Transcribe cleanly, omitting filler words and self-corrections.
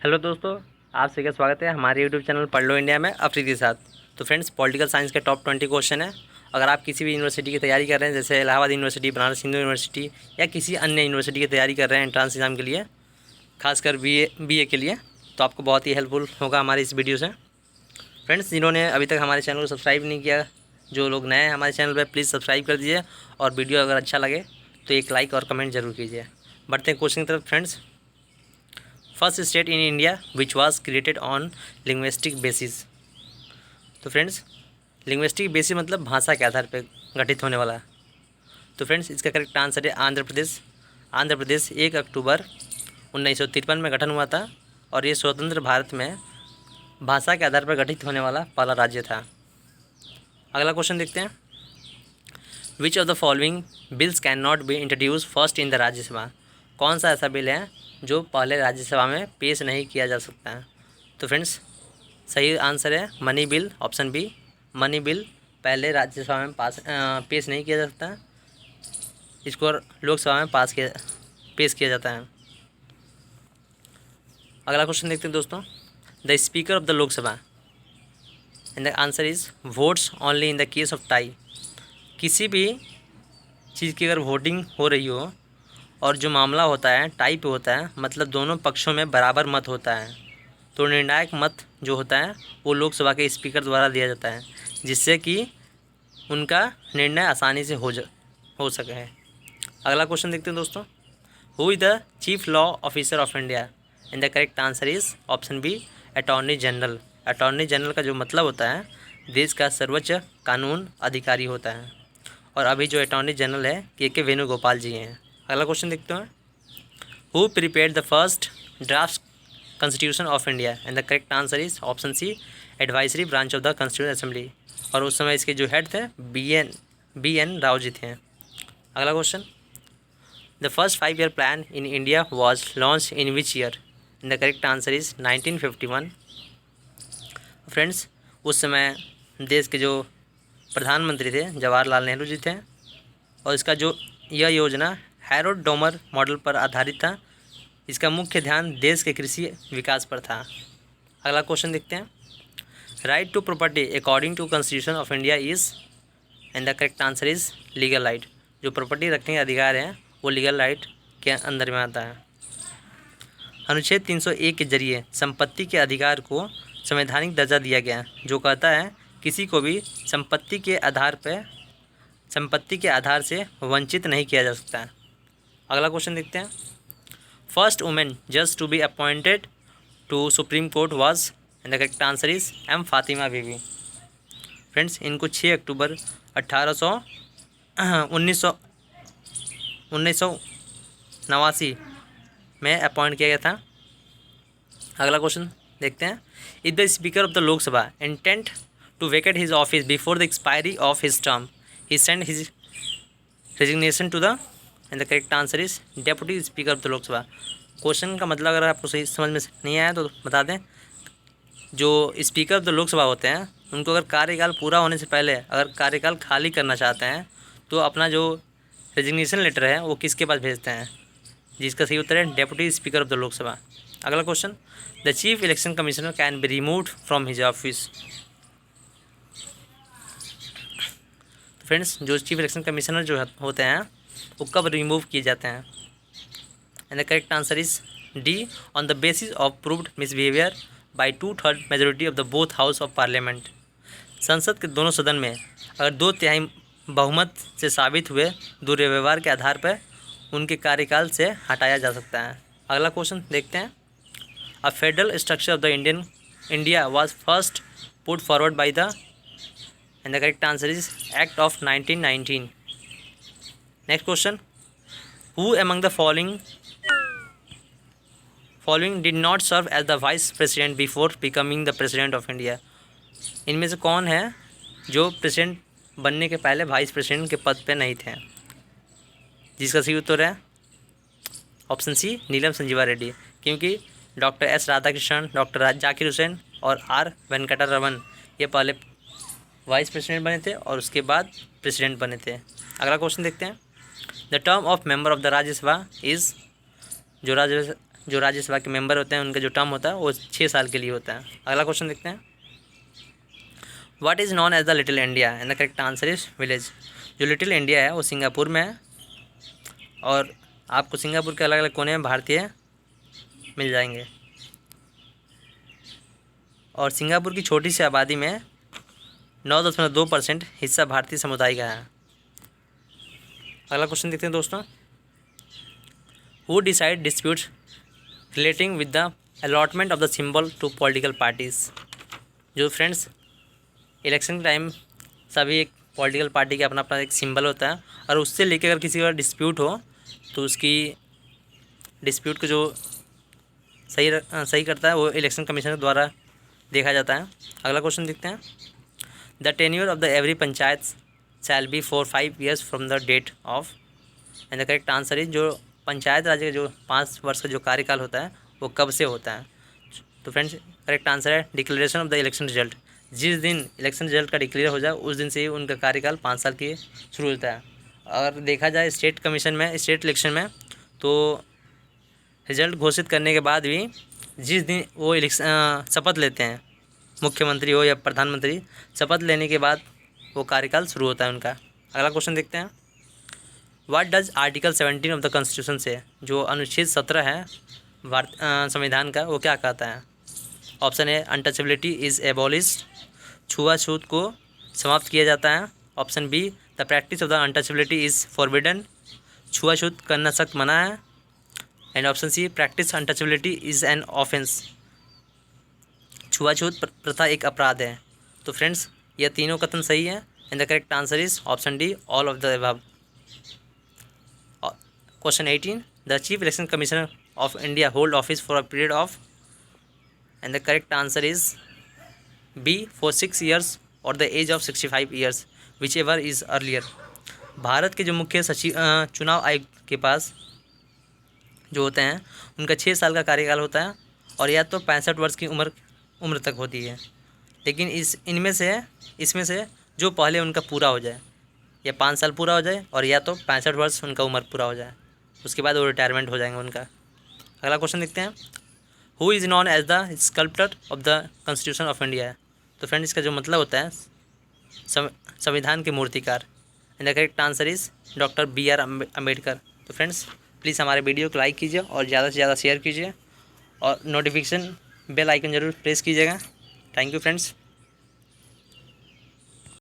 Hello दोस्तों, आप सभी का स्वागत है हमारे यूट्यूब चैनल पढ़ लो इंडिया में अफरीदी के साथ। तो फ्रेंड्स, पॉलिटिकल साइंस के टॉप 20 क्वेश्चन है। अगर आप किसी भी यूनिवर्सिटी की तैयारी कर रहे हैं, जैसे इलाहाबाद यूनिवर्सिटी, बनारस हिंदू यूनिवर्सिटी या किसी अन्य यूनिवर्सिटी की तैयारी कर रहे हैं एंट्रेंस एग्जाम के लिए, खासकर बीए के लिए, तो आपको बहुत ही हेल्पफुल होगा हमारी इस वीडियो से। फ्रेंड्स, जिन्होंने अभी तक हमारे चैनल को सब्सक्राइब नहीं किया, जो लोग नए हैं हमारे चैनल पर, प्लीज़ सब्सक्राइब कर दीजिए और वीडियो अगर अच्छा लगे तो एक लाइक और कमेंट जरूर कीजिए। बढ़ते हैं क्वेश्चन की तरफ। Friends, first state in India which was created on linguistic basis. तो फ्रेंड्स, लिंग्विस्टिक बेसिस मतलब भाषा के आधार पर गठित होने वाला। तो फ्रेंड्स, इसका करेक्ट आंसर है आंध्र प्रदेश। आंध्र प्रदेश 1 अक्टूबर 1953 में गठन हुआ था और ये स्वतंत्र भारत में भाषा के आधार पर गठित होने वाला पहला राज्य था। अगला क्वेश्चन देखते हैं। Which of the following bills can not be introduce first in the Rajya Sabha. कौन सा ऐसा बिल है जो पहले राज्यसभा में पेश नहीं किया जा सकता है। तो फ्रेंड्स, सही आंसर है money bill, option B. Money bill पहले राज्यसभा में पेश नहीं किया जा सकता है, इसको लोकसभा में पेश किया जाता है। अगला क्वेश्चन देखते हैं दोस्तों। The speaker of the Lok Sabha, and the answer is votes only in the case of tie. किसी भी चीज़ की अगर वोटिंग हो रही हो और जो मामला होता है टाई पे होता है, मतलब दोनों पक्षों में बराबर मत होता है, तो निर्णायक मत जो होता है वो लोकसभा के स्पीकर द्वारा दिया जाता है, जिससे कि उनका निर्णय आसानी से हो सके। अगला क्वेश्चन देखते हैं दोस्तों। Who is the chief law officer of India, and the correct answer is option B, attorney general. Attorney general का जो मतलब होता है देश का सर्वोच्च कानून अधिकारी होता है, और अभी जो अटॉर्नी जनरल है के वेणुगोपाल जी हैं। अगला क्वेश्चन देखते हैं। Who prepared the first draft constitution of India, and the correct answer is option C, advisory branch of the constitution assembly. और उस समय इसके जो हेड थे बी एन राव जी थे। अगला question. The first 5 year plan in India was launch in which year, and the correct answer is 1951। Friends, उस समय देश के जो प्रधानमंत्री थे जवाहरलाल नेहरू जी थे, और इसका जो यह योजना हैरोल्ड डोमर मॉडल पर आधारित था। इसका मुख्य ध्यान देश के कृषि विकास पर था। अगला क्वेश्चन देखते हैं। Right to property according to constitution of India is, and the correct answer is legal right. जो प्रॉपर्टी रखने के अधिकार है वो लीगल राइट के अंदर में आता है। अनुच्छेद 301 के जरिए संपत्ति के अधिकार को संवैधानिक दर्जा दिया गया, जो कहता है किसी को भी संपत्ति के आधार से वंचित नहीं किया जा सकता है। अगला क्वेश्चन देखते हैं। फर्स्ट वुमेन जज to be appointed to supreme court was, and the correct answer is M Fatima Beevi. Friends, इनको 6 अक्टूबर 1989 में अपॉइंट किया गया था। अगला क्वेश्चन देखते हैं। If the speaker of the Lok Sabha intent to vacate his office before the expiry of his term, he send his resignation to the, and the correct answer is deputy speaker of the Lok Sabha. Question का मतलब अगर आपको सही समझ में नहीं आया तो बता दें। जो स्पीकर ऑफ द लोकसभा होते हैं उनको अगर कार्यकाल पूरा होने से पहले अगर कार्यकाल खाली करना चाहते हैं तो अपना जो रेजिग्नेशन लेटर है वो किसके पास भेजते हैं, जिसका सही उत्तर है deputy speaker of the Lok Sabha. अगला question. The chief election commissioner can be removed from his office. तो फ्रेंड्स, जो चीफ इलेक्शन कमिश्नर जो होते हैं वो कब रिमूव किए जाते हैं, and the correct answer is D, on the basis of proved misbehaviour by 2/3 majority of the both house of parliament. संसद के दोनों सदन में अगर 2/3 बहुमत से साबित हुए दुर्व्यवहार के आधार पर उनके कार्यकाल से हटाया जा सकता है। अगला क्वेश्चन देखते हैं। A federal structure of the India was first put forward by the, and the correct answer is act of 1919। Next question. Who among the following did not serve as the vice president before becoming the president of India. इनमें से कौन है जो president बनने के पहले vice president के पद पे नहीं थे, जिसका सही उत्तर है ऑप्शन सी, नीलम संजीवा रेड्डी। क्योंकि doctor S Radhakrishnan, doctor Zakir Hussain और आर वेंकटा रमन ये पहले वाइस प्रेसिडेंट बने थे और उसके बाद प्रेसिडेंट बने थे। अगला क्वेश्चन देखते हैं। The term of member of the Rajya Sabha is, जो जो राज्यसभा के मेंबर होते हैं उनका जो टर्म होता है वो 6 साल के लिए होता है। अगला क्वेश्चन देखते हैं। What is known as the little India and the correct answer is village. जो लिटिल इंडिया है वो सिंगापुर में है और आपको सिंगापुर के अलग अलग कोने में भारतीय मिल जाएंगे और सिंगापुर की छोटी सी आबादी में 9.2% हिस्सा भारतीय समुदाय का है। अगला क्वेश्चन देखते हैं दोस्तों। Who decide disputes relating with the allotment of the symbol to political parties. जो फ्रेंड्स इलेक्शन टाइम सभी एक पॉलिटिकल पार्टी का अपना अपना एक सिंबल होता है और उससे लेकर अगर किसी का डिस्प्यूट हो तो उसकी डिस्प्यूट को जो सही करता है वो इलेक्शन कमीशन द्वारा देखा जाता है। अगला क्वेश्चन देखते हैं। The tenure of the every panchayat shall be for 5 years from the date of and the correct answer is. जो पंचायत राज्य का जो 5 वर्ष का जो कार्यकाल होता है वो कब से होता है। तो फ्रेंड्स करेक्ट आंसर है declaration of the election result. जिस दिन इलेक्शन रिजल्ट का डिक्लेयर हो जाए उस दिन से ही उनका कार्यकाल 5 साल की शुरू होता है। अगर देखा जाए स्टेट कमीशन में, स्टेट इलेक्शन में, तो रिजल्ट घोषित करने के बाद भी जिस दिन वो शपथ लेते हैं, मुख्यमंत्री हो या प्रधानमंत्री, शपथ लेने के बाद वो कार्यकाल शुरू होता है उनका। अगला क्वेश्चन देखते हैं। What does article 17 of the constitution से। जो अनुच्छेद 17 है संविधान का, वो क्या कहता है। Option A untouchability is abolished, छुआछूत को समाप्त किया जाता है। Option B the practice of the untouchability is forbidden, छुआछूत करना सख्त मना है। And option C practice untouchability is an offence, छुआछूत प्रथा एक अपराध है। तो फ्रेंड्स यह तीनों कथन सही है and the correct answer is option D all of the above. Question 18। The chief election commissioner of India hold office for a period of and the correct answer is B for 6 years और the age of 65 years which ever is earlier. Bharat के जो मुख्य सचिव चुनाव आयुक्त के पास जो होते हैं उनका 6 साल का कार्यकाल होता है और या तो 65 वर्ष की उम्र तक होती है। लेकिन इसमें से जो पहले उनका पूरा हो जाए, या 5 साल पूरा हो जाए और या तो 65 वर्ष उनका उम्र पूरा हो जाए, उसके बाद वो रिटायरमेंट हो जाएंगे उनका। अगला क्वेश्चन देखते हैं। Who is known as the sculptor of the constitution of India. तो फ्रेंड इसका जो मतलब होता है संविधान के मूर्तिकार। And the correct answer is doctor BR Ambedkar. तो फ्रेंड्स प्लीज़ हमारे वीडियो को लाइक कीजिए और ज़्यादा से ज़्यादा शेयर कीजिए और नोटिफिकेशन बेल आइकन ज़रूर प्रेस कीजिएगा। Thank you friends.